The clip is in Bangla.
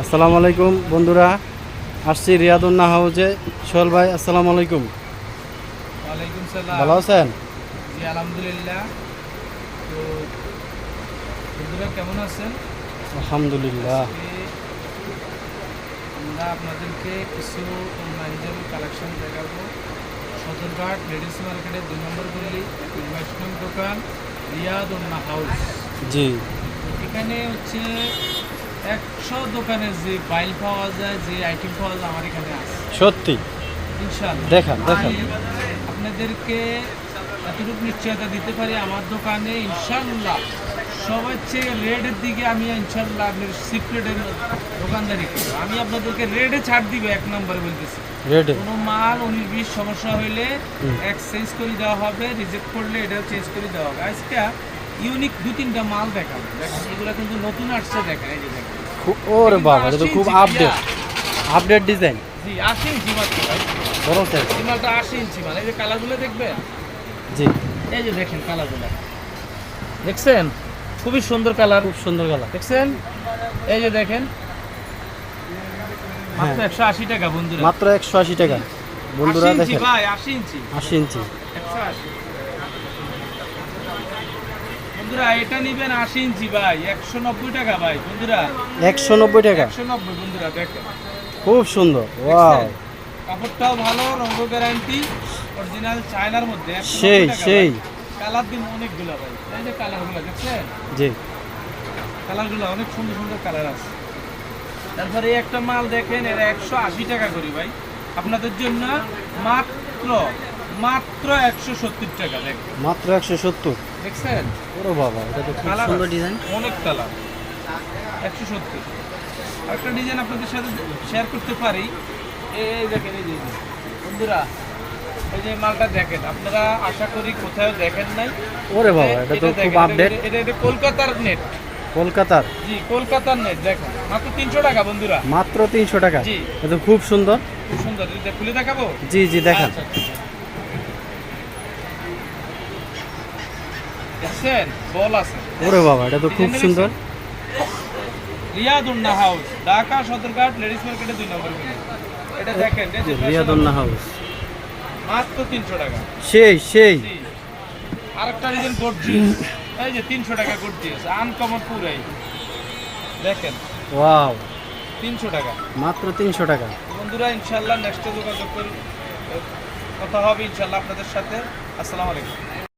আসসালামু আলাইকুম বন্ধুরা, আসছি রিয়াদুন্না হাউজে। সোহেল ভাই, আসসালামু আলাইকুম। ওয়ালাইকুম সালাম। ভালো আছেন? জি আলহামদুলিল্লাহ। তো বন্ধুরা কেমন আছেন? আলহামদুলিল্লাহ। আজকে আমরা আপনাদেরকে কিছু অনলাইন কালেকশন দেখাবো। সদরঘাট লেডিস মার্কেটের 2 নম্বর গলি 22 নং দোকান রিয়াদুন্না হাউস। জি, এখানে হচ্ছে 100 দোকানে যে বাইল পাওয়া যায়, যে আইটেম পাওয়া যায় আমার এখানে আছে সত্যি ইনশাআল্লাহ। দেখান দেখান। আমি আপনাদেরকে এতটুকু নিশ্চয়তা দিতে পারি, আমার দোকানে ইনশাআল্লাহ সবার চেয়ে রেডের দিকে আমি ইনশাআল্লাহ আপনার সিক্রেটের দোকানদারি করবো। আমি আপনাদেরকে রেডে ছাড় দিব, 1 নম্বরে বলতেছি। রেডি। কোনো মাল 19-20 সমস্যা হইলে এক্সচেঞ্জ করে দেওয়া হবে, রিজেক্ট করলে এটাও চেঞ্জ করে দেওয়া হবে। আজকে ইউনিক 2-3টা মাল দেখাবো। দেখেন এগুলো কিন্তু নতুন আসছে, দেখেন এই যে দেখেন। ওরে বাবা, এটা তো খুব আপডেট ডিজাইন। জি 80 ইঞ্চি মাত্র ভাই, বড় সাইজ। এই মালটা 80 ইঞ্চি মাল। এই যে কালারগুলো দেখবেন, জি, এই যে দেখেন কালারগুলো দেখছেন, খুবই সুন্দর কালার, খুব সুন্দর কালার। দেখছেন। এই যে দেখেন মাত্র হ্যাঁ, 180 টাকা বন্ধুরা, মাত্র 180 টাকা বন্ধুরা। 80 ইঞ্চি দেখেন ভাই, 80 ইঞ্চি 80 ইঞ্চি 180 বন্ধুরা। এটা নিবেন 80 ইঞ্চি ভাই, 190 টাকা ভাই বন্ধুরা, 190 টাকা। 190 বন্ধুরা। দেখেন খুব সুন্দর, ওয়াও। দেখছেন? কাপড়টাও ভালো, রঙ গ্যারান্টি, অরিজিনাল চায়নার মধ্যে। 190 সেই টাকা সেই। ভাই। কালার দিন অনেকগুলো ভাই, এই যে কালারগুলো দেখছেন, জি, কালারগুলো অনেক সুন্দর সুন্দর কালার আছে। তারপরে এই একটা মাল দেখেন, এর 180 টাকা করি ভাই আপনাদের জন্য, মাত্র মাত্র 170 টাকা। দেখেন মাত্র 170। দেখছেন, ওরে বাবা, এটা তো খুব কালার সুন্দর আছে, ডিজাইন। অনেক কালার। 170। আরেকটা ডিজাইন আপনাদের সাথে শেয়ার করতে পারি। এই দেখেন, এই যে বন্ধুরা, এই যে মালটা দেখেন, আপনারা আশা করি কোথাও দেখেন নাই। ওরে বাবা, এটা তো খুব দেখেন, আপডেট। এটা কলকাতার নেট। কলকাতার। জি কলকাতার নেট। দেখেন মাত্র 300 টাকা বন্ধুরা, মাত্র 300 টাকা। জি। এটা তো খুব সুন্দর। খুব সুন্দর। এটা খুলে দেখাবো। জি জি, দেখান। আচ্ছা, দেখছেন বল আছে। ওরে বাবা, এটা তো খুব সুন্দর। রিয়াদুন্না হাউস, ঢাকা সদরঘাট লেডিস মার্কেটে 2 নম্বর গলি। এটা দেখেন, এই যে রিয়াদুন্না হাউস। মাত্র 300 টাকা। সেই সেই। জি। আরেকটা ডিজাইন গর্জিয়াস, এই যে 300 টাকা গর্জিয়াস, আনকমন পুরাই। দেখেন ওয়াও, 300 টাকা মাত্র 300 টাকা। বন্ধুরা। ইনশাআল্লাহ নেক্সটে যোগাযোগ করি, কথা হবে ইনশাআল্লাহ আপনাদের সাথে। আসসালামু আলাইকুম।